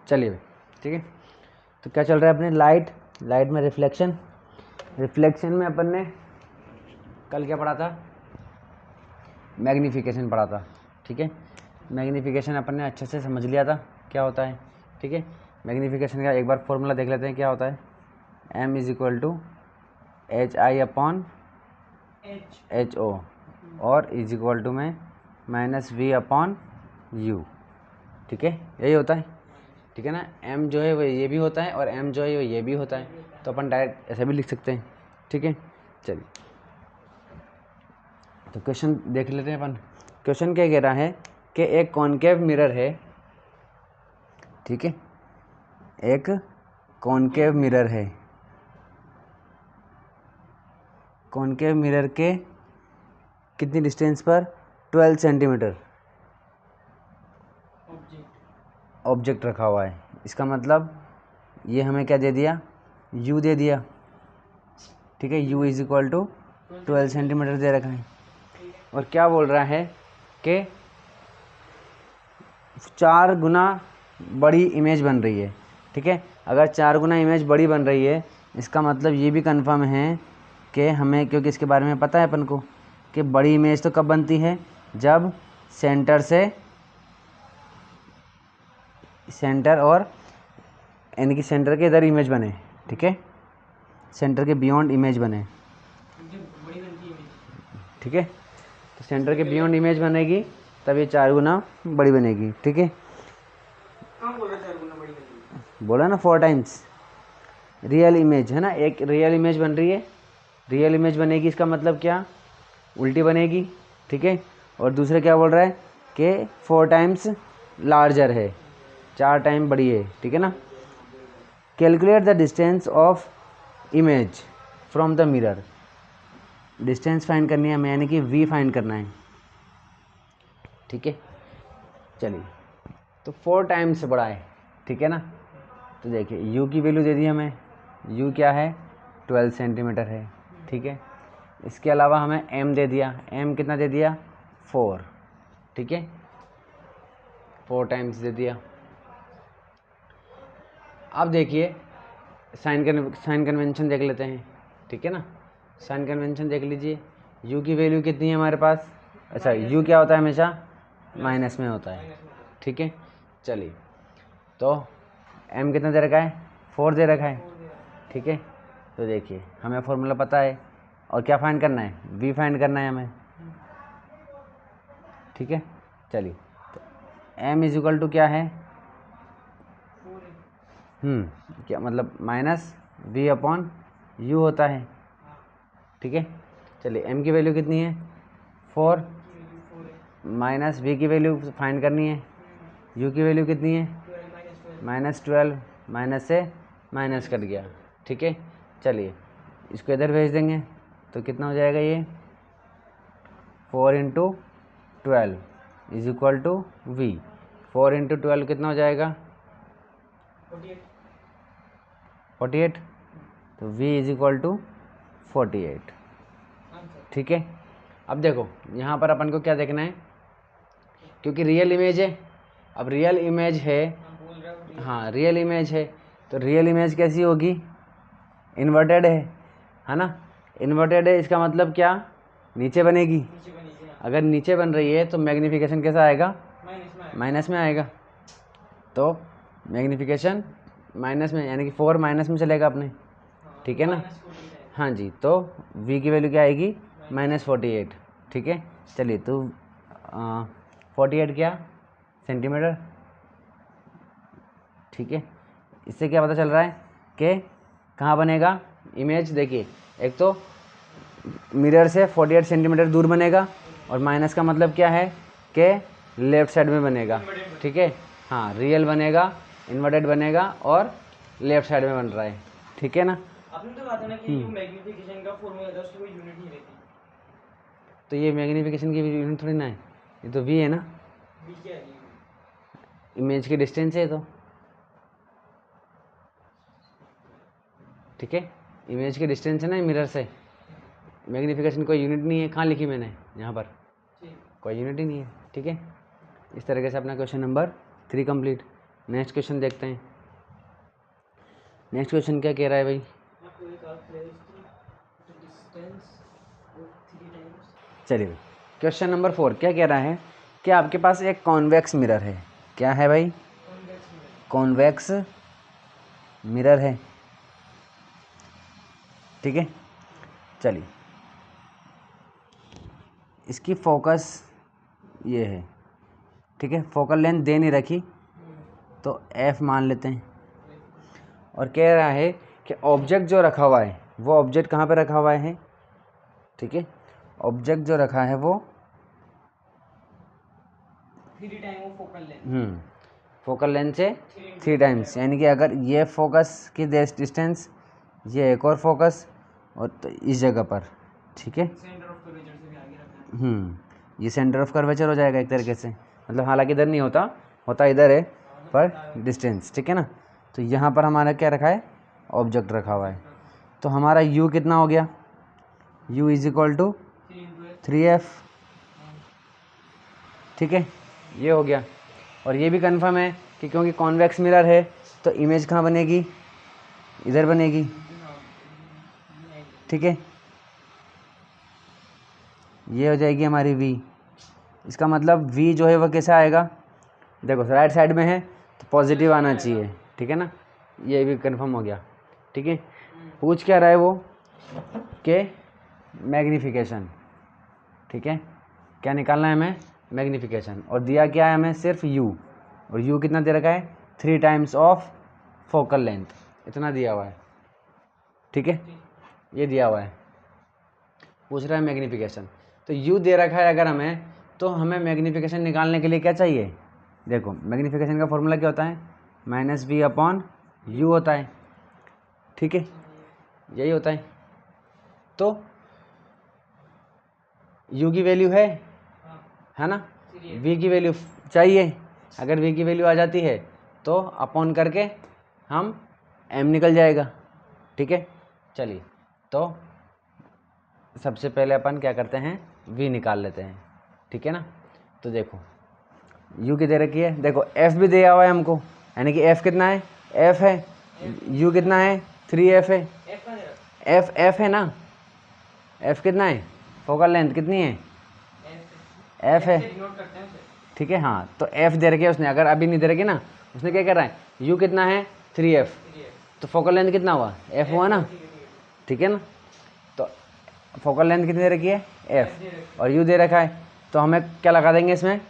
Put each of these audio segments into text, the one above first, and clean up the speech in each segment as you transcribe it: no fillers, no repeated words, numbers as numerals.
चलिए ठीक है। तो क्या चल रहा है अपने लाइट में रिफ्लेक्शन में अपन ने कल क्या पढ़ा था, मैग्नीफिकेशन पढ़ा था। ठीक है, मैग्नीफिकेशन अपन ने अच्छे से समझ लिया था क्या होता है। ठीक है, मैग्नीफिकेशन का एक बार फॉर्मूला देख लेते हैं क्या होता है। m is equal to H I upon H O और इज इक्वल टू में माइनस वी अपॉन यू। ठीक है, यही होता है। ठीक है ना, m जो है वो ये भी होता है और m जो है वो ये भी होता है, तो अपन डायरेक्ट ऐसे भी लिख सकते हैं। ठीक है, चलिए तो क्वेश्चन देख लेते हैं अपन। क्वेश्चन क्या कह रहा है कि एक कॉनकेव मिरर है। ठीक है, एक कॉनकेव मिरर है। कॉनकेव मिरर के कितनी डिस्टेंस पर 12 सेंटीमीटर ऑब्जेक्ट रखा हुआ है। इसका मतलब ये हमें क्या दे दिया, u दे दिया। ठीक है, u is equal to 12 centimetre दे रखा है और क्या बोल रहा है कि 4 गुना बड़ी इमेज बन रही है। ठीक है, अगर 4 गुना इमेज बड़ी बन रही है इसका मतलब ये भी कंफर्म है कि हमें, क्योंकि इसके बारे में पता है अपन को कि बड़ी इमेज तो कब बनती है, जब सेंटर और यानी कि सेंटर के इधर इमेज बने। ठीक है, सेंटर के बियॉन्ड इमेज बने। ठीक है, तो सेंटर के बियॉन्ड इमेज बनेगी तब ये 4 गुना बड़ी बनेगी। ठीक है, बोला ना 4 टाइम्स रियल इमेज है ना, एक रियल इमेज बन रही है, रियल इमेज बनेगी इसका मतलब क्या, उल्टी बनेगी। ठीक है, और दूसरे क्या बोल रहा है कि 4 टाइम्स लार्जर है, 4 टाइम बड़ी है। ठीक है ना, calculate the distance of image from the mirror. Distance find करनी है हमें, यानी कि v फाइंड करना है। ठीक है, चलिए तो 4 टाइम्स बड़ा है। ठीक है ना, तो देखिए u की वैल्यू दे दी हमें, u क्या है 12 सेंटीमीटर है। ठीक है, इसके अलावा हमें m दे दिया, m कितना दे दिया 4। ठीक है, 4 टाइम्स दे दिया। अब देखिए साइन कन्वेंशन देख लेते हैं। ठीक है ना, साइन कन्वेंशन देख लीजिए, u की वैल्यू कितनी है हमारे पास, अच्छा u क्या होता है हमेशा माइनस में होता है। ठीक है, चलिए तो m कितना दे रखा है 4 दे रखा है। ठीक है, तो देखिए हमें फॉर्मूला पता है और क्या फाइंड करना है, v फाइंड करना है हमें। ठीक है, चलिए तो m इज इक्वल टू क्या है, क्या मतलब माइनस v अपॉन u होता है। ठीक है, चलिए m की वैल्यू कितनी है 4, माइनस v की वैल्यू फाइंड करनी है, u की वैल्यू कितनी है -12, माइनस से माइनस कट गया। ठीक है, चलिए इसको इधर भेज देंगे तो कितना हो जाएगा, ये 4 into 12 is equal to v। 4 into 12 कितना हो जाएगा 48, तो v इज इक्वल टू 48। ठीक है, अब देखो यहाँ पर अपन को क्या देखना है, क्योंकि रियल इमेज है। अब रियल इमेज है, हाँ रियल इमेज है, तो रियल इमेज कैसी होगी, इन्वर्टेड है ना, इन्वर्टेड है इसका मतलब क्या, नीचे बनेगी। अगर नीचे बन रही है तो मैग्नीफिकेशन कैसा आएगा, माइनस में आएगा। तो मैग्नीफिकेशन माइनस में, यानी कि 4 माइनस में चलेगा अपने। ठीक है ना, हाँ जी, तो v की वैल्यू क्या आएगी -48। ठीक है, चलिए तो 48 क्या सेंटीमीटर। ठीक है, इससे क्या पता चल रहा है कि कहाँ बनेगा इमेज, देखिए एक तो मिरर से 48 सेंटीमीटर दूर बनेगा और माइनस का मतलब क्या है कि लेफ्ट साइड में बनेगा। ठीक है, हाँ रियल बनेगा, इन्वर्टेड बनेगा और लेफ्ट साइड में बन रहा है। ठीक है ना, आपने तो कहा था ना कि जो मैग्नीफिकेशन का फॉर्मूला था उसकी कोई यूनिट नहीं रहती, तो ये मैग्नीफिकेशन की यूनिट थोड़ी ना है, ये तो v है ना, v क्या है, इमेज की डिस्टेंस है तो। ठीक है, इमेज की डिस्टेंस है ना मिरर से, मैग्नीफिकेशन कोई यूनिट नहीं है, कहाँ लिखी मैंने यहाँ पर, कोई यूनिट ही नहीं है। ठीक है, इस तरीके से अपना question number 3 complete. Next question देखते हैं। नेक्स्ट क्वेश्चन क्या कह रहा है भाई? चलिए भाई, क्वेश्चन नंबर 4 क्या कह रहा है कि आपके पास एक कॉन्वेक्स मिरर है। क्या है भाई? कॉन्वेक्स मिरर है। ठीक है, चलिए इसकी फोकस ये है। ठीक है, फोकल लेंथ दे नहीं रखी तो f मान लेते हैं। और कह रहा है कि ऑब्जेक्ट जो रखा हुआ है वो ऑब्जेक्ट कहाँ पे रखा हुआ है? ठीक है, ऑब्जेक्ट जो रखा है वो 3 time focal length, focal length से 3 टाइम्स, यानी कि अगर ये फोकस की डिस्टेंस, ये एक और फोकस, और तो इस जगह पर। ठीक है, सेंटर ऑफ कर्वेचर से भी आगे रखना है। ये सेंटर ऑफ कर्वेचर हो जाएगा एक तरीके से, मतलब हालांकि इधर नहीं होता, होता इधर है पर डिस्टेंस। ठीक है ना, तो यहाँ पर हमारा क्या रखा है? ऑब्जेक्ट रखा हुआ है। तो हमारा u कितना हो गया? u is equal to 3f। ठीक है, ये हो गया। और ये भी कंफर्म है कि क्योंकि कॉन्वेक्स मिरर है तो इमेज कहाँ बनेगी? इधर बनेगी। ठीक है, ये हो जाएगी हमारी v। इसका मतलब v जो है वह कैसे आएगा? देखो राइट साइड में है तो पॉजिटिव आना चाहिए। ठीक है ना, ये भी कंफर्म हो गया। ठीक है, पूछ क्या रहा है वो के मैग्नीफिकेशन। ठीक है, क्या निकालना है हमें? मैग्नीफिकेशन। और दिया क्या है हमें? सिर्फ u, और u कितना दे रखा है? 3 टाइम्स ऑफ फोकल लेंथ, इतना दिया हुआ है। ठीक है, ये दिया हुआ है। पूछ रहा है मैग्नीफिकेशन, तो u दे रखा है अगर हमें, तो हमें मैग्नीफिकेशन निकालने के लिए क्या चाहिए? देखो मैग्नीफिकेशन का फॉर्मूला क्या होता है? -v/u होता है। ठीक है, यही होता है। तो u की वैल्यू है ना, v की वैल्यू चाहिए। अगर v की वैल्यू आ जाती है तो अपॉन करके हम m निकल जाएगा। ठीक है, चलिए तो सबसे पहले अपन क्या करते हैं? v निकाल लेते हैं। ठीक है ना, तो देखो u की दे रखी है, देखो f भी दिया हुआ है हमको, यानी कि f कितना है? f है। u कितना है? 3f है। f है ना, f कितना है? फोकल लेंथ कितनी है? f है। ठीक है, हाँ, तो f दे रखी है उसने। अगर अभी नहीं दे रखी ना, उसने क्या कर रहा है? u कितना है? 3f, तो फोकल लेंथ कितना हुआ? f हुआ ना। ठीक है ना, तो फोकल लेंथ कितनी दे रखी है? f, और u दे रखा है, तो हमें क्या लगा देंगे इसमें?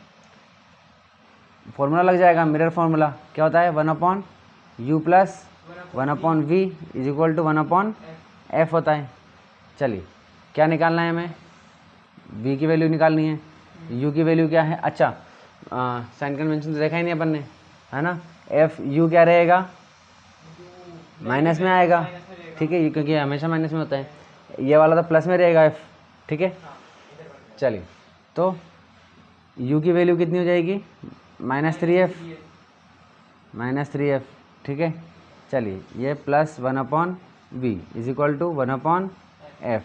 फॉर्मूला लग जाएगा, मिरर फार्मूला। क्या होता है? 1/u plus 1/v is equal to 1/f होता है। चलिए क्या निकालना है हमें? v की वैल्यू निकालनी है। u की वैल्यू क्या है? अच्छा, साइन कन्वेंशन तो देखा ही नहीं अपन ने, है ना। f u क्या रहेगा? माइनस में आएगा। ठीक है, क्योंकि हमेशा माइनस में होता है। ये वाला तो प्लस में रहेगा f। ठीक है, चलिए तो u की वैल्यू कितनी हो जाएगी? -3f। ठीक है, चलिए ये plus 1/v is equal to 1/f।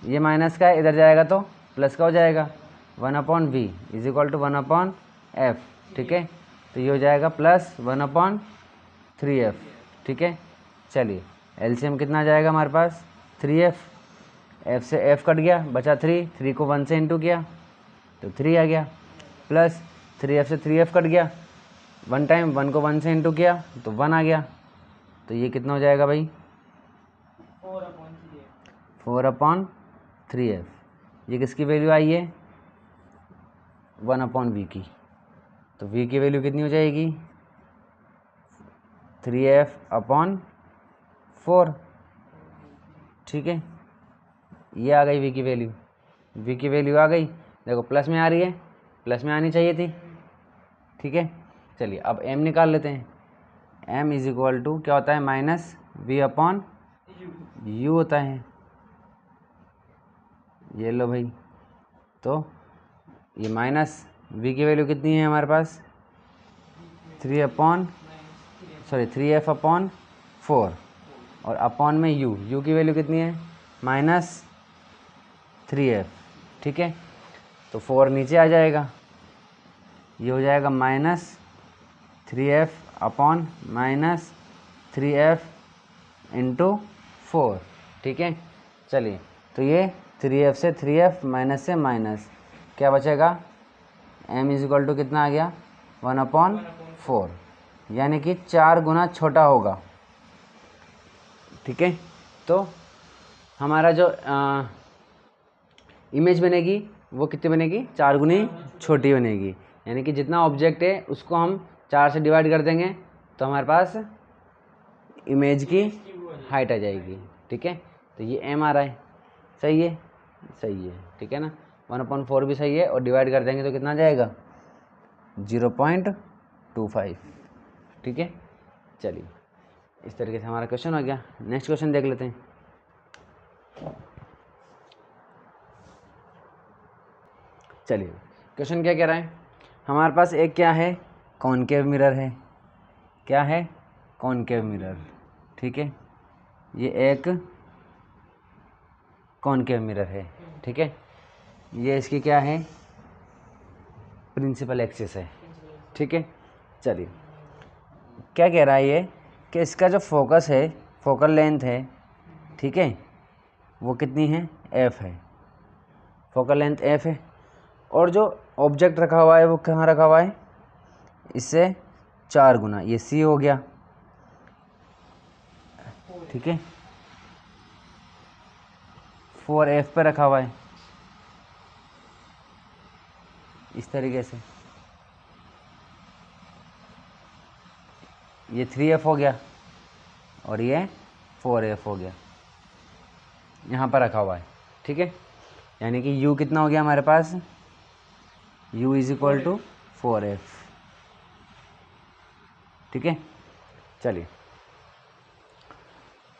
ये माइनस का है, इधर जाएगा तो प्लस का हो जाएगा। 1/v is equal to 1/f। ठीक है, तो ये हो जाएगा प्लस 1/3f। ठीक है, चलिए एलसीएम कितना आ जाएगा हमारे पास? 3f। f से f कट गया, बचा 3 को 1 से इंटू किया तो 3 आ गया, प्लस 3f से 3f कट गया, 1 टाइम 1 को 1 से इंटू किया तो 1 आ गया। तो ये कितना हो जाएगा भाई? 4/3f। ये किसकी वैल्यू आई है? 1/v की। तो v की वैल्यू कितनी हो जाएगी? 3f/4। ठीक है, ये आ गई v की वैल्यू। v की वैल्यू आ गई, देखो प्लस में आ रही है, प्लस में आनी चाहिए थी। ठीक है, चलिए अब m निकाल लेते हैं। m इज इक्वल टू क्या होता है? -v/u होता है। ये लो भाई, तो ये माइनस v की वैल्यू कितनी है हमारे पास? 3f/4, और अपॉन में u की वैल्यू कितनी है? -3f। ठीक है, तो 4 नीचे आ जाएगा, ये हो जाएगा 3f/-3f/4, ठीक है। चलिए, तो ये 3f से 3f माइनस से माइनस क्या बचेगा, m = कितना आ गया 1/4, यानी कि 4 गुना छोटा होगा, ठीक है। तो हमारा जो इमेज बनेगी वो कितनी बनेगी, 4 गुनी छोटी बनेगी, यानी कि जितना ऑब्जेक्ट है उसको हम 4 से डिवाइड कर देंगे तो हमारे पास इमेज की हाइट आ जाएगी, ठीक है। तो ये m आ रहा है, सही है, सही है, ठीक है ना। 1/4 भी सही है, और डिवाइड कर देंगे तो कितना आ जाएगा 0.25, ठीक है। चलिए, इस तरीके से हमारा क्वेश्चन हो गया। नेक्स्ट क्वेश्चन देख लेते हैं। चलिए, क्वेश्चन क्या कह रहा है, हमारे पास एक क्या है, कॉनकेव मिरर है। क्या है, कॉनकेव मिरर, ठीक है। ये एक कॉनकेव मिरर है, ठीक है। ये इसकी क्या है, प्रिंसिपल एक्सिस है, ठीक है। चलिए, क्या कह रहा है ये कि इसका जो फोकस है, फोकल लेंथ है, ठीक है, वो कितनी है, f है, फोकल लेंथ f है। और जो ऑब्जेक्ट रखा हुआ है वो कहाँ रखा हुआ है, इससे 4 गुना, ये c हो गया, ठीक है, 4f पे रखा हुआ है, इस तरीके से। ये 3f हो गया और ये 4f हो गया, यहाँ पर रखा हुआ है, ठीक है। यानी कि u कितना हो गया हमारे पास, u = 4f, ठीक है। चलिए,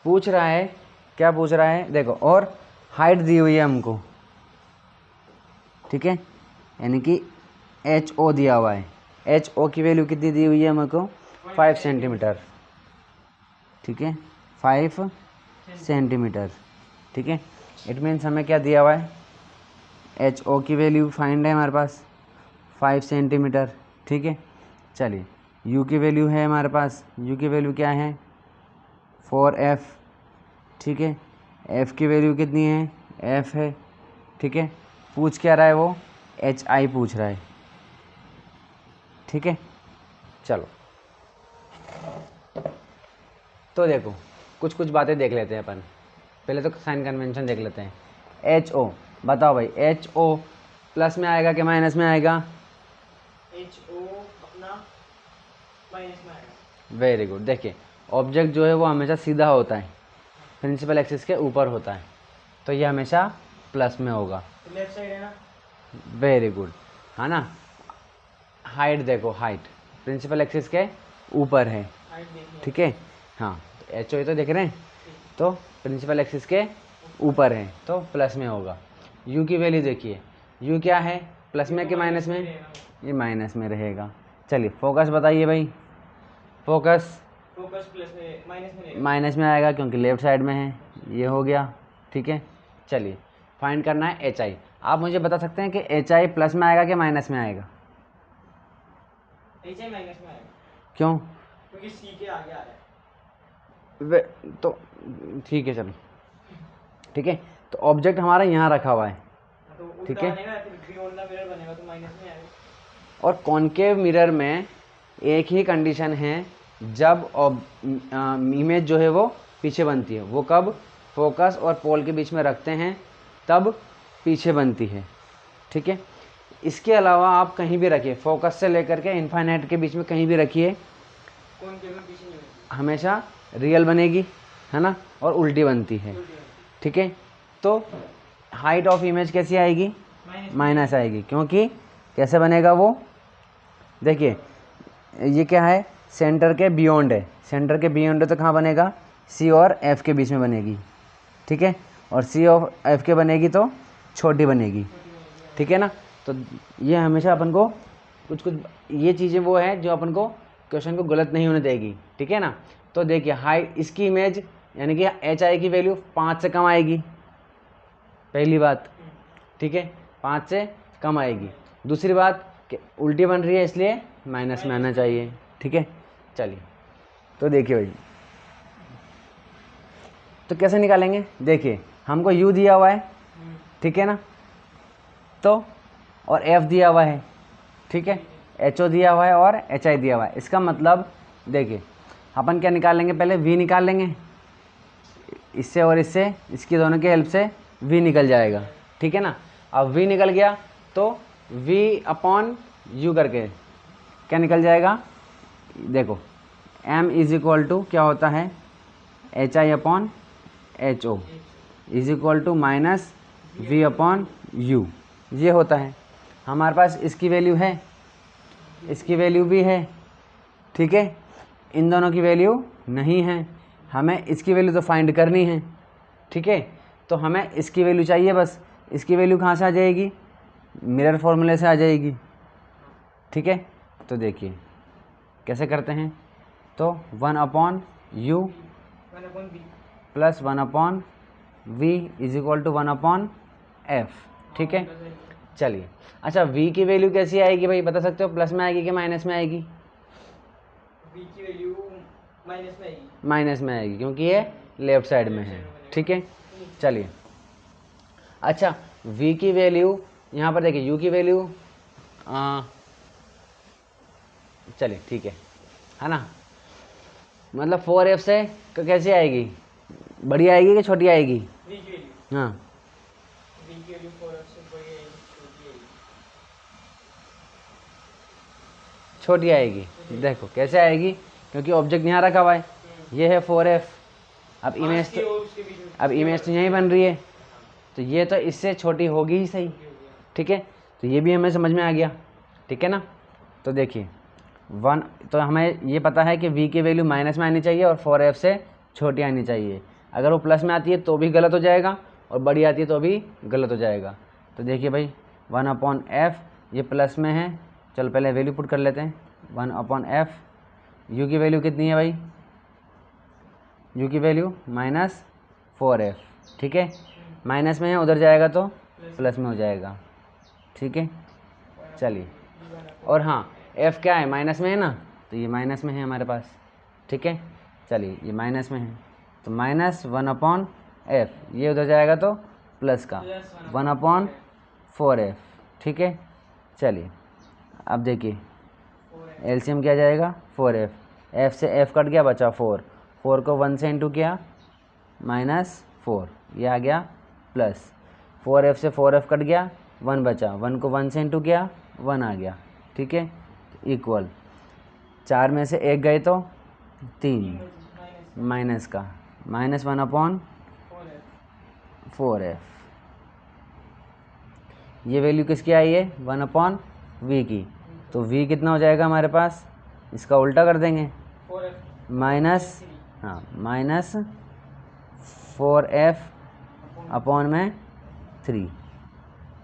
पूछ रहा है, क्या पूछ रहा है, देखो, और हाइट दी हुई है हमको, ठीक है, यानी कि ho दिया हुआ है। ho की वैल्यू कितनी दी हुई है हमको, 5 सेंटीमीटर, ठीक है, 5 सेंटीमीटर, ठीक है। इट मीन्स हमें क्या दिया हुआ है, ho की वैल्यू फाइंड है हमारे पास 5 सेंटीमीटर, ठीक है। चलिए, u की वैल्यू है हमारे पास, u की वैल्यू क्या है 4f, ठीक है। f की वैल्यू कितनी है, f है, ठीक है। पूछ क्या रहा है वो, hi पूछ रहा है, ठीक है। चलो, तो देखो, कुछ कुछ बातें देख लेते हैं अपन। पहले तो साइन कन्वेंशन देख लेते हैं। HO, बताओ भाई, HO प्लस में आएगा कि माइनस में आएगा, HO अपना माइनस में आएगा। Very good. देखिए, ऑब्जेक्ट जो है वो हमेशा सीधा होता है, प्रिंसिपल एक्सिस के ऊपर होता है, तो ये हमेशा प्लस में होगा, तो लेफ्ट साइड है ना, वेरी गुड, है ना। हाइट देखो, हाइट प्रिंसिपल एक्सिस के ऊपर है, हाइट देखिए, ठीक है। हाँ, तो HO तो देख रहे हैं, तो प्रिंसिपल एक्सिस के ऊपर है तो प्लस में होगा। u की वैल्यू देखिए, u क्या है, प्लस में कि माइनस में, ये माइनस में रहेगा। चलिए, फोकस बताइए भाई, फोकस फोकस प्लस में माइनस में रहेगा, माइनस में आएगा क्योंकि लेफ्ट साइड में है, ये हो गया, ठीक है। चलिए, फाइंड करना है HI। आप मुझे बता सकते हैं कि HI प्लस में आएगा कि माइनस में आएगा, HI माइनस में आएगा, क्यों, क्योंकि C के आगे आ रहा है। तो ठीक है, चलो, ठीक है। तो ऑब्जेक्ट हमारा यहाँ रखा हुआ है, तो ठीक उल्टा है। बनेगा, फिर बियॉन्ड द मिरर बनेगा तो माइनस में आएगा। और कॉनकेव मिरर में एक ही कंडीशन है, जब इमेज जो है वो पीछे बनती है, वो कब, फोकस और पोल के बीच में रखते हैं तब पीछे बनती है, ठीक है। इसके अलावा आप कहीं भी रखिए, फोकस से लेकर के इनफाइनाइट के बीच में कहीं भी रखिए, कौन के में पीछे नहीं होगी, हमेशा रियल बनेगी, है ना, और उल्टी बनती है, उल्टी होगी, ठीक है। तो हाइट ऑफ इमेज कैसी आएगी, माइनस आएगी, क्योंकि कैसे बनेगा वो, देखिए, ये क्या है, सेंटर के बियॉन्ड है, सेंटर के बियॉन्ड है तो कहाँ बनेगा, सी और एफ के बीच में बनेगी, ठीक है। और सी और एफ के बनेगी तो छोटी बनेगी, ठीक है ना। तो ये हमेशा अपन को कुछ कुछ ये चीज़ें वो है जो अपन को क्वेश्चन को गलत नहीं होने देगी, ठीक है ना। तो देखिए, हाइट, इसकी इमेज यानी कि HI की वैल्यू 5 से कम आएगी, पहली बात, ठीक है, 5 से कम आएगी। दूसरी बात कि उल्टी बन रही है इसलिए माइनस में आना चाहिए, ठीक है। चलिए तो देखिए भाई, तो कैसे निकालेंगे, देखिए हमको u दिया हुआ है, ठीक है ना, तो और f दिया हुआ है, ठीक है, HO दिया हुआ है और HI दिया हुआ है। इसका मतलब देखिए अपन क्या निकालेंगे, पहले v निकाल लेंगे, इससे और इससे, इसकी दोनों की हेल्प से v निकल जाएगा, ठीक है ना। अब v निकल गया तो v अपॉन u करके क्या निकल जाएगा, देखो m इज इक्वल टू क्या होता है, HI upon HO is equal to minus v upon u, ये होता है। हमारे पास इसकी वैल्यू है, इसकी वैल्यू भी है, ठीक है, इन दोनों की वैल्यू नहीं है, हमें इसकी वैल्यू तो फाइंड करनी है, ठीक है। तो हमें इसकी वैल्यू चाहिए बस, इसकी वैल्यू कहाँ से आ जाएगी, मिरर फॉर्मूले से आ जाएगी, ठीक है। तो देखिए कैसे करते हैं, तो 1 upon u 1/b plus 1 upon v is equal to 1 upon f, ठीक है। चलिए अच्छा v की वैल्यू कैसी आएगी भाई, बता सकते हो, प्लस में आएगी कि माइनस में आएगी, b की वैल्यू माइनस में आएगी, माइनस में आएगी क्योंकि ये लेफ्ट साइड में है, ठीक है। चलिए अच्छा v की वैल्यू यहाँ पर देखिए, u की वैल्यू चलिए ठीक है ना, मतलब 4f से कैसी आएगी, बड़ी आएगी कि छोटी आएगी, v की वैल्यू, हाँ v की वैल्यू 4f से बड़ी आएगी, छोटी आएगी, छोटी आएगी। देखो कैसे आएगी, क्योंकि ऑब्जेक्ट यहाँ रखा हुआ है, ये है 4f, अब इमेज की और उसके बीच में अब इमेज तो यहीं बन रही है, तो ये तो इससे छोटी होगी ही सही, ठीक है। तो ये भी हमें समझ में आ गया, ठीक है ना। तो देखिए 1, तो हमें ये पता है कि v की वैल्यू माइनस में आनी चाहिए और 4f से छोटी आनी चाहिए, अगर वो प्लस में आती है तो भी गलत हो जाएगा और बड़ी आती है तो भी गलत हो जाएगा। तो देखिए भाई 1 अपॉन f, ये प्लस में है, चलो पहले वैल्यू पुट कर लेते हैं, 1 अपॉन f, u की वैल्यू कितनी है भाई, u की वैल्यू माइनस 4f, ठीक है, माइनस में है, उधर जाएगा तो प्लस में हो जाएगा, ठीक है। चलिए और हाँ f क्या है, माइनस में है ना, तो ये माइनस में है हमारे पास, ठीक है। चलिए ये माइनस में है तो माइनस 1 अपॉन f, ये उधर जाएगा तो प्लस का 1 अपॉन 4f, ठीक है। चलिए अब देखिए एलसीएम क्या जाएगा, 4f, f से f कट गया, बचा 4, 4 को 1 से इंटू किया माइनस 4, ये आ गया प्लस 4f से 4f कट गया, 1 बचा, 1 को 1 से इंटू किया 1 आ गया, ठीक है, इक्वल 4 में से 1 गए तो 3, माइनस का माइनस 1 अपॉन 4f, ये वैल्यू किसकी आई है, 1 अपॉन v की, तो v कितना हो जाएगा हमारे पास, इसका उल्टा कर देंगे, 4f माइनस, हाँ माइनस 4f अपॉन में 3,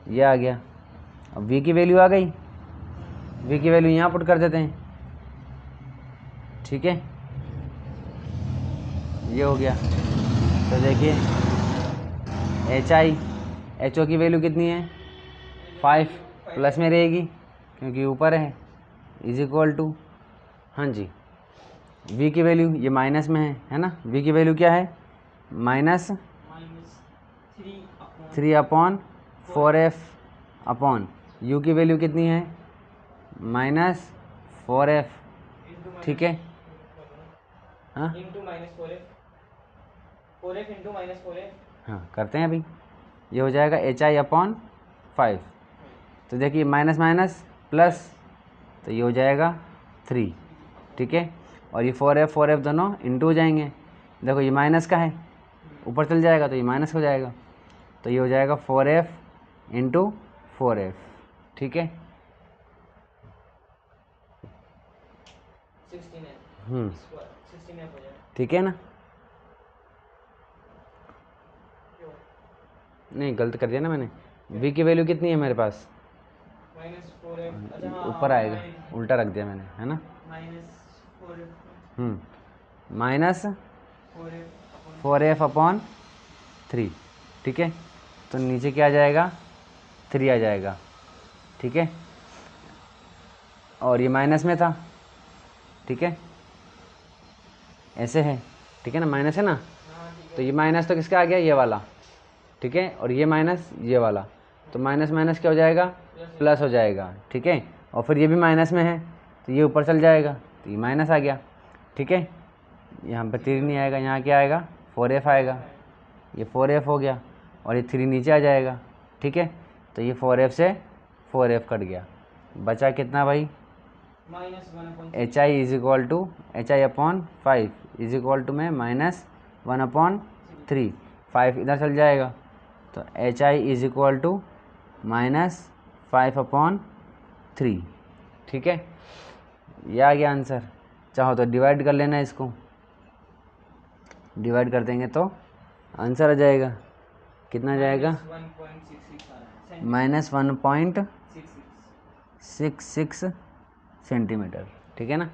ये आ गया। अब v की वैल्यू आ गई, v की वैल्यू यहाँ पुट कर देते हैं, ठीक है, ये हो गया। तो देखिए HO की वैल्यू कितनी है, 5, प्लस में रहेगी क्योंकि ऊपर है, इज इक्वल टू, हाँ जी, v की वैल्यू ये माइनस में है ना, v की वैल्यू क्या है, minus 3 upon 4f upon u की वैल्यू कितनी है, माइनस 4f, ठीक है, हाँ into minus 4f, 4f into minus 4f, हाँ करते हैं अभी, ये हो जाएगा HI अपॉन 5, तो देखिए माइनस माइनस प्लस, तो ये हो जाएगा 3, ठीक है, और ये 4f दोनों इंटू हो जाएंगे, देखो ये माइनस का है, ऊपर चल जाएगा तो ये माइनस हो जाएगा, तो ये हो जाएगा 4f इंटू 4f, ठीक है, 16f, 16f हो जाएगा, ठीक है ना, नहीं गलत कर दिया ना मैंने, v की वैल्यू कितनी है मेरे पास, माइनस 4f, अच्छा हाँ ऊपर आएगा, उल्टा रख दिया मैंने, है ना, minus 4f, minus 4f 4f upon 3, ठीक है, तो नीचे क्या आ जाएगा, 3 आ जाएगा, ठीक है, और ये माइनस में था ठीक है, ऐसे है, ठीक है ना, माइनस है ना, तो ये माइनस तो किसका आ गया, ये वाला, ठीक है, और ये माइनस ये वाला, तो माइनस माइनस क्या हो जाएगा, प्लस हो जाएगा, ठीक है, और फिर ये भी माइनस में है तो ये ऊपर चल जाएगा, तो ये माइनस आ गया, ठीक है, यहाँ पर 3 नहीं आएगा, यहाँ क्या आएगा, 4f आएगा, ये 4f हो गया, और ये 3 नीचे आ जाएगा, ठीक है, तो ये 4f से 4f कट गया, बचा कितना भाई, H I is equal to HI/5 is equal to में -1/3, 5 इधर चल जाएगा, तो HI इज इक्वल टू -5/3, ठीक है, ये आ गया आंसर। चाहो तो डिवाइड कर लेना, इसको डिवाइड कर देंगे तो आंसर आ जाएगा, कितना आ जाएगा, -1.66 सेंटीमीटर, ठीक है ना।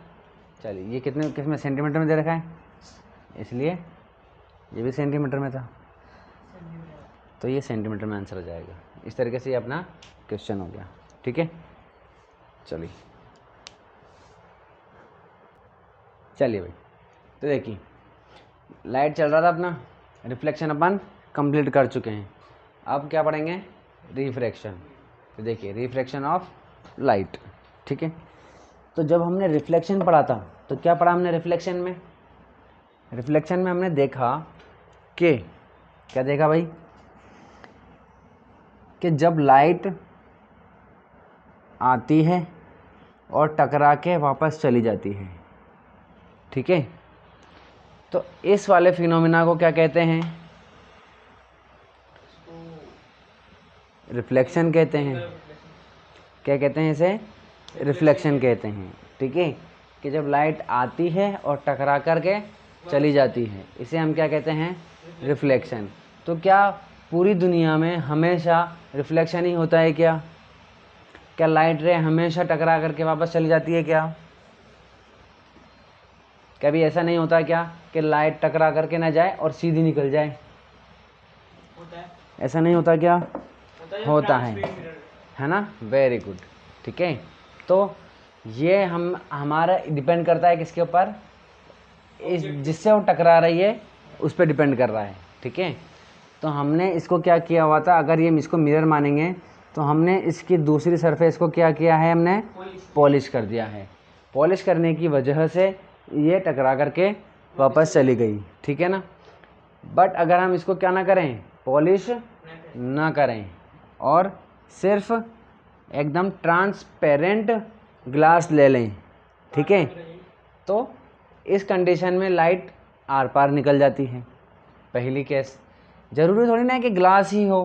चलिए ये कितने किस में सेंटीमीटर में दे रखा है, इसलिए ये भी सेंटीमीटर में था, तो ये सेंटीमीटर में आंसर हो जाएगा। इस तरीके से ये अपना क्वेश्चन हो गया, ठीक है। चलिए चलिए भाई, तो देखिए लाइट चल रहा था अपना, रिफ्लेक्शन अपन कंप्लीट कर चुके हैं, अब क्या पढ़ेंगे, रिफ्रैक्शन। तो देखिए रिफ्रैक्शन ऑफ लाइट, ठीक है। तो जब हमने रिफ्लेक्शन पढ़ा था तो क्या पढ़ा हमने रिफ्लेक्शन में, रिफ्लेक्शन में हमने देखा कि क्या देखा भाई, कि जब लाइट आती है और टकरा के वापस चली जाती है, ठीक है, तो इस वाले फिनोमिना को क्या कहते हैं, रिफ्लेक्शन कहते हैं। क्या कहते हैं इसे, रिफ्लेक्शन कहते हैं, ठीक है, कि जब लाइट आती है और टकरा करके चली जाती है, इसे हम क्या कहते हैं, रिफ्लेक्शन। तो क्या पूरी दुनिया में हमेशा रिफ्लेक्शन ही होता है क्या, क्या लाइट रे हमेशा टकरा करके वापस चली जाती है क्या, कभी ऐसा नहीं होता क्या कि लाइट टकरा करके ना जाए और सीधी निकल जाए, होता है, ऐसा नहीं होता क्या, होता है ना, वेरी गुड, ठीक है। तो ये हम हमारा डिपेंड करता है किसके ऊपर, इस जिससे वो टकरा रही है उस पर डिपेंड कर रहा है, ठीक है। तो हमने इसको क्या किया हुआ था, अगर ये इसको मिरर मानेंगे तो हमने इसकी दूसरी सरफेस को क्या किया है, हमने पॉलिश कर दिया है, पॉलिश करने की वजह से ये टकरा करके वापस चली गई, ठीक है ना। बट अगर हम इसको क्या ना करें, पॉलिश ना करें और सिर्फ एकदम ट्रांसपेरेंट ग्लास ले लें, ठीक है, तो इस कंडीशन में लाइट आर पार निकल जाती है। पहली केस, ज़रूरी थोड़ी ना है कि ग्लास ही हो,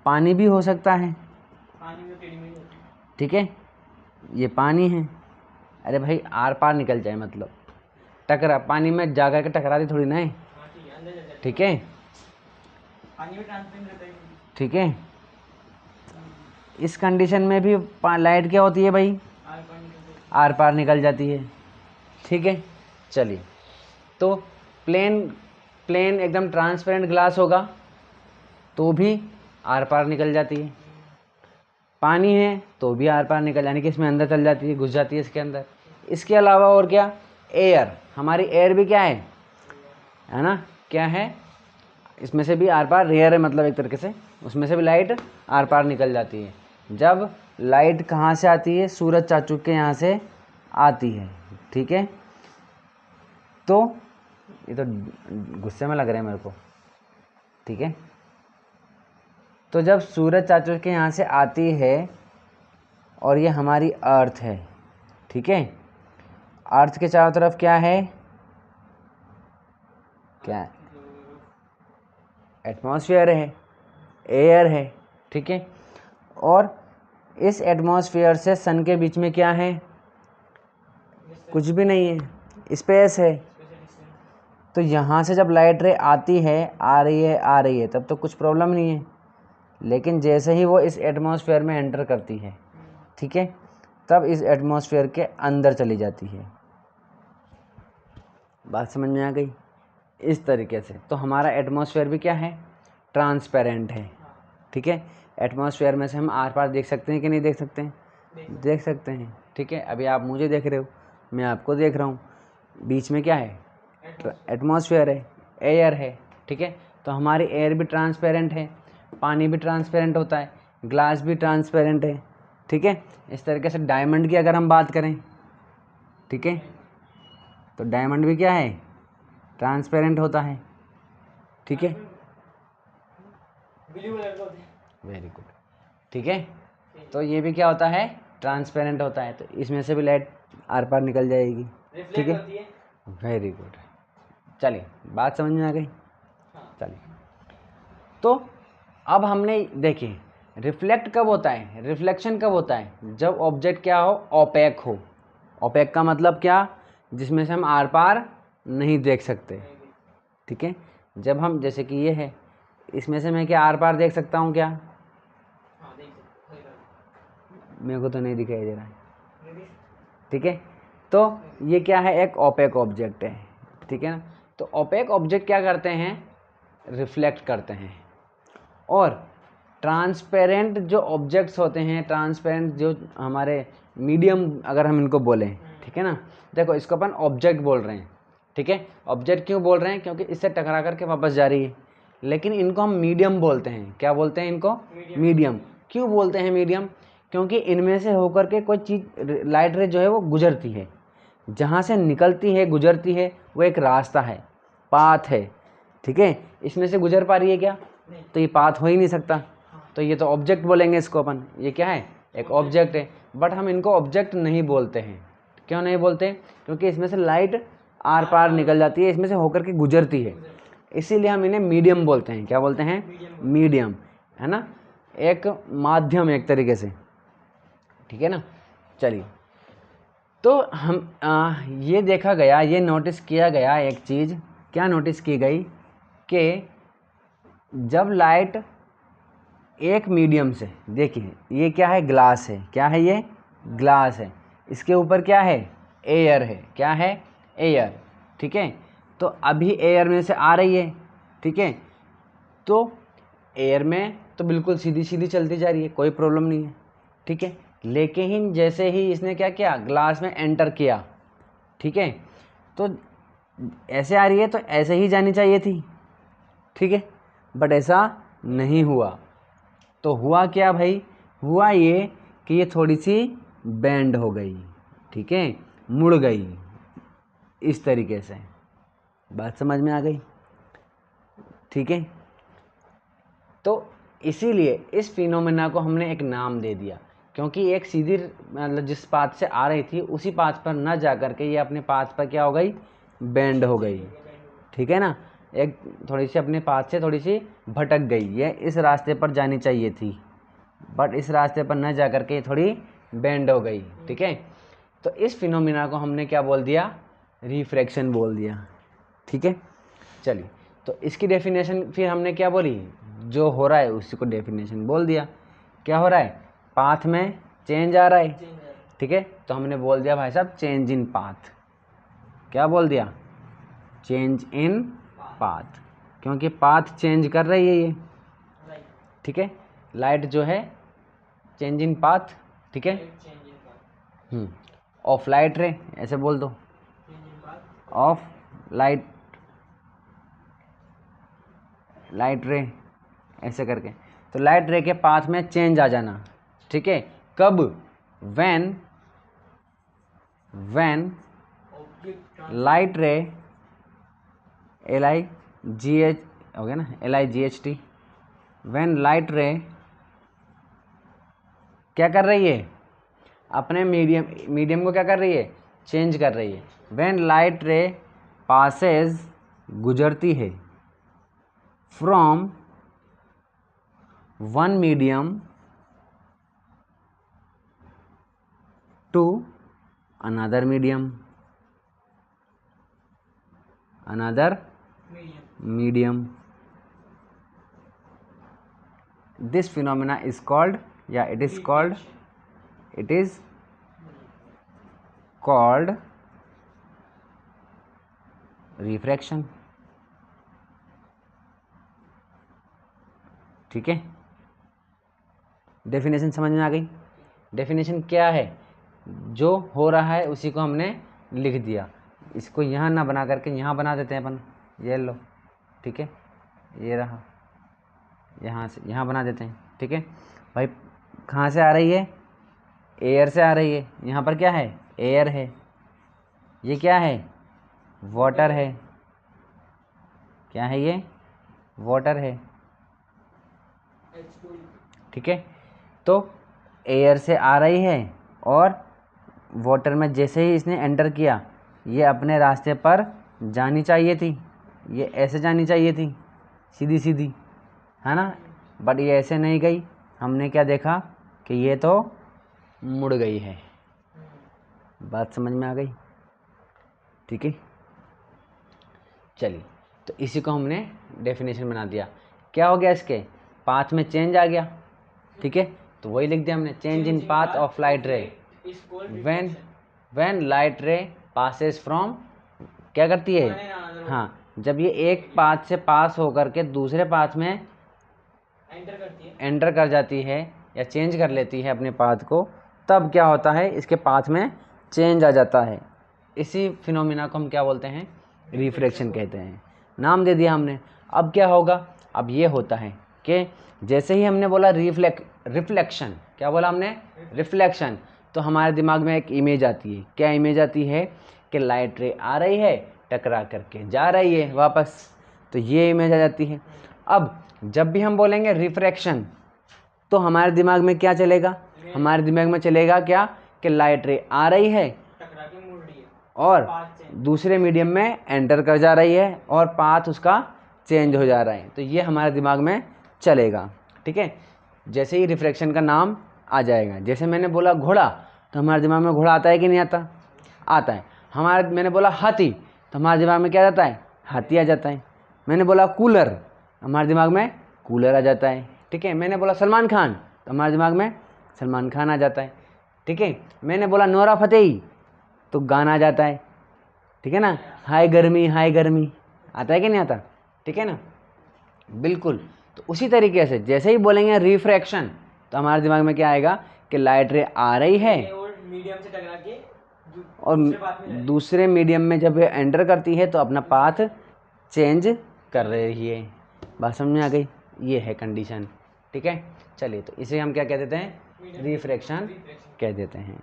पानी भी हो सकता है, ठीक है, ये पानी है, अरे भाई आर पार निकल जाए मतलब टकरा, पानी में जा कर के टकरा दी थोड़ी ना है, ठीक है, ठीक है। इस कंडीशन में भी लाइट क्या होती है भाई, आर पार निकल जाती है, ठीक है। चलिए, तो प्लेन एकदम ट्रांसपेरेंट ग्लास होगा तो भी आर पार निकल जाती है, पानी है तो भी आर पार निकल, यानी कि इसमें अंदर चल जाती है, घुस जाती है इसके अंदर। इसके अलावा और क्या, एयर, हमारी एयर भी क्या है ना, क्या है, इसमें से भी आर पार, रेयर है मतलब एक तरीके से, उसमें से भी लाइट आर पार निकल जाती है। जब लाइट कहाँ से आती है, सूरज चाचू के यहाँ से आती है, ठीक है। तो ये तो गुस्से में लग रहे हैं मेरे को, ठीक है। तो जब सूरज चाचू के यहाँ से आती है और ये हमारी अर्थ है, ठीक है, अर्थ के चारों तरफ क्या है, क्या है, एटमॉस्फेयर है, एयर है, ठीक है। और इस एटमॉस्फेयर से सन के बीच में क्या है, कुछ भी नहीं है, स्पेस है। तो यहाँ से जब लाइट रे आती है, आ रही है तब तो कुछ प्रॉब्लम नहीं है, लेकिन जैसे ही वो इस एटमॉस्फेयर में एंटर करती है, ठीक है, तब इस एटमॉस्फेयर के अंदर चली जाती है। बात समझ में आ गई, इस तरीके से। तो हमारा एटमॉस्फेयर भी क्या है, ट्रांसपेरेंट है, ठीक है। एटमॉस्फेयर में से हम आर पार देख सकते हैं कि नहीं देख सकते हैं, देख सकते हैं, ठीक है। अभी आप मुझे देख रहे हो मैं आपको देख रहा हूँ, बीच में क्या है, एटमॉस्फेयर है, एयर है, ठीक है। तो हमारी एयर भी ट्रांसपेरेंट है, पानी भी ट्रांसपेरेंट होता है, ग्लास भी ट्रांसपेरेंट है, ठीक है। इस तरीके से डायमंड की अगर हम बात करें, ठीक है, तो डायमंड भी क्या है, ट्रांसपेरेंट होता है, ठीक है। ब्लू कलर का होता है। वेरी गुड, ठीक है। तो ये भी क्या होता है, ट्रांसपेरेंट होता है, तो इसमें से भी लाइट आर पार निकल जाएगी, ठीक रिफ्लेक्ट है। होती है। वेरी गुड, चलिए बात समझ में आ गई। हाँ। चलिए, तो अब हमने देखिए रिफ्लेक्ट कब होता है, रिफ्लेक्शन कब होता है, जब ऑब्जेक्ट क्या हो, ओपेक हो। ओपेक का मतलब क्या, जिसमें से हम आर पार नहीं देख सकते, ठीक है। जब हम, जैसे कि ये है, इसमें से मैं क्या आर पार देख सकता हूँ क्या, हाँ, देख सकते हैं। मेरे को तो नहीं दिखाई दे रहा है, ठीक है। तो ये क्या है, एक ओपेक ऑब्जेक्ट है, ठीक है ना। तो ओपेक ऑब्जेक्ट क्या करते हैं, रिफ्लेक्ट करते हैं। और ट्रांसपेरेंट जो ऑब्जेक्ट्स होते हैं, ट्रांसपेरेंट जो हमारे मीडियम अगर हम इनको बोलें, ठीक है ना, देखो इसको अपन ऑब्जेक्ट बोल रहे हैं, ठीक है। ऑब्जेक्ट क्यों बोल रहे हैं, क्योंकि इससे टकरा करके वापस जा रही है, लेकिन इनको हम मीडियम बोलते हैं। क्या बोलते हैं इनको, मीडियम। क्यों बोलते हैं मीडियम, क्योंकि इनमें से होकर के कोई चीज़, लाइट रे जो है वो गुजरती है, जहाँ से निकलती है, गुजरती है, वो एक रास्ता है, पाथ है, ठीक है। इसमें से गुजर पा रही है क्या, तो ये पाथ हो ही नहीं सकता, तो ये तो ऑब्जेक्ट बोलेंगे इसको अपन। ये क्या है, एक ऑब्जेक्ट है, बट हम इनको ऑब्जेक्ट नहीं बोलते हैं। क्यों नहीं बोलते, क्योंकि इसमें से लाइट आर पार निकल जाती है, इसमें से होकर के गुजरती है, इसीलिए हम इन्हें मीडियम बोलते हैं। क्या बोलते हैं, मीडियम, है ना, एक माध्यम एक तरीके से, ठीक है ना। चलिए, तो हम ये देखा गया, ये नोटिस किया गया एक चीज़, क्या नोटिस की गई, कि जब लाइट एक मीडियम से, देखिए ये क्या है, ग्लास है, क्या है ये, ग्लास है, इसके ऊपर क्या है, एयर है, क्या है, एयर, ठीक है। तो अभी एयर में से आ रही है, ठीक है, तो एयर में तो बिल्कुल सीधी सीधी चलती जा रही है, कोई प्रॉब्लम नहीं है, ठीक है। लेकिन जैसे ही इसने क्या किया, ग्लास में एंटर किया, ठीक है, तो ऐसे आ रही है तो ऐसे ही जानी चाहिए थी, ठीक है, बट ऐसा नहीं हुआ। तो हुआ क्या भाई, हुआ ये कि ये थोड़ी सी बेंड हो गई, ठीक है, मुड़ गई, इस तरीके से। बात समझ में आ गई, ठीक है। तो इसीलिए इस फिनोमेना को हमने एक नाम दे दिया, क्योंकि एक सीधी, मतलब जिस पाथ से आ रही थी उसी पाथ पर न जा करके ये अपने पाथ पर क्या हो गई, बेंड हो गई, ठीक है ना। एक थोड़ी सी अपने पाथ से थोड़ी सी भटक गई, ये इस रास्ते पर जानी चाहिए थी, बट इस रास्ते पर न जा करके थोड़ी बेंड हो गई, ठीक है। तो इस फिनोमिना को हमने क्या बोल दिया, रिफ्रैक्शन बोल दिया, ठीक है। चलिए, तो इसकी डेफिनेशन फिर हमने क्या बोली, जो हो रहा है उसी को डेफिनेशन बोल दिया। क्या हो रहा है, पाथ में चेंज आ रहा है, ठीक है, तो हमने बोल दिया भाई साहब चेंज इन पाथ। क्या बोल दिया, चेंज इन पाथ, क्योंकि पाथ चेंज कर रही है ये, ठीक है। लाइट जो है चेंज इन पाथ, ठीक है, ऑफ लाइट रे, ऐसे बोल दो, ऑफ लाइट, लाइट रे, ऐसे करके। तो लाइट रे के पाथ में चेंज आ जाना, ठीक है, कब, व्हेन लाइट रे, LIGH हो गया ना, LIGHT, व्हेन लाइट रे क्या कर रही है, अपने मीडियम को क्या कर रही है, चेंज कर रही है। व्हेन लाइट रे पासेज, गुजरती है, from one medium to another medium, this phenomena is called, या इट इज कॉल्ड रिफ्रैक्शन, ठीक है। डेफिनेशन समझ में आ गई। डेफिनेशन क्या है, जो हो रहा है उसी को हमने लिख दिया। इसको यहाँ ना बना करके यहाँ बना देते हैं अपन, ये लो, ठीक है, ये रहा, यहाँ से यहाँ बना देते हैं, ठीक है भाई। कहाँ से आ रही है? एयर से आ रही है। यहाँ पर क्या है? एयर है। ये क्या है? वाटर है। क्या है ये? वाटर है, ठीक है। तो एयर से आ रही है और वाटर में जैसे ही इसने एंटर किया, ये अपने रास्ते पर जानी चाहिए थी, ये ऐसे जानी चाहिए थी, सीधी सीधी, है ना, बट ये ऐसे नहीं गई। हमने क्या देखा कि ये तो मुड़ गई है। बात समझ में आ गई? ठीक है, चलिए, तो इसी को हमने डेफिनेशन बना दिया। क्या हो गया? इसके पाथ में चेंज आ गया, ठीक है। तो वही लिख दिया हमने, change in path of light रे when light ray passes from, क्या करती है? हाँ, जब ये एक पाथ से पास होकर के दूसरे पाथ में एंटर कर जाती है या चेंज कर लेती है अपने पाथ को, तब क्या होता है? इसके पाथ में चेंज आ जाता है। इसी फिनोमिना को हम क्या बोलते हैं? रिफ्रैक्शन कहते हैं। नाम दे दिया हमने। अब क्या होगा? अब ये होता है कि जैसे ही हमने बोला रिफ्लेक्शन, क्या बोला हमने? रिफ्लेक्शन, तो हमारे दिमाग में एक इमेज आती है। क्या इमेज आती है? कि लाइट रे आ रही है, टकरा करके जा रही है वापस, तो ये इमेज आ जाती है। अब जब भी हम बोलेंगे रिफ्रैक्शन, तो हमारे दिमाग में क्या चलेगा? हमारे दिमाग में चलेगा क्या? कि लाइट रे आ रही है और दूसरे मीडियम में एंटर कर जा रही है और पाथ उसका चेंज हो जा रहा है, तो ये हमारे दिमाग में चलेगा, ठीक है। जैसे ही रिफ्रैक्शन का नाम आ जाएगा, जैसे मैंने बोला घोड़ा, तो हमारे दिमाग में घोड़ा आता है कि नहीं आता? आता है। मैंने बोला हाथी, तो हमारे दिमाग में क्या आ जाता है? हाथी आ जाता है। मैंने बोला कूलर, हमारे दिमाग में कूलर आ जाता है, ठीक है। मैंने बोला सलमान खान, तो हमारे दिमाग में सलमान खान आ जाता है, ठीक है। मैंने बोला नोरा फतेही, तो गाना आ जाता है, ठीक है ना, हाय गर्मी आता है कि नहीं आता? ठीक है ना, बिल्कुल। तो उसी तरीके से जैसे ही बोलेंगे रिफ्रैक्शन, तो हमारे दिमाग में क्या आएगा? कि लाइट रे आ रही है और मीडियम से टकरा के और दूसरे मीडियम में जब एंटर करती है तो अपना पाथ चेंज कर रही है। बात समझ में आ गई? ये है कंडीशन, ठीक है। चलिए, तो इसे हम क्या कह देते हैं? रिफ्रैक्शन कह देते हैं।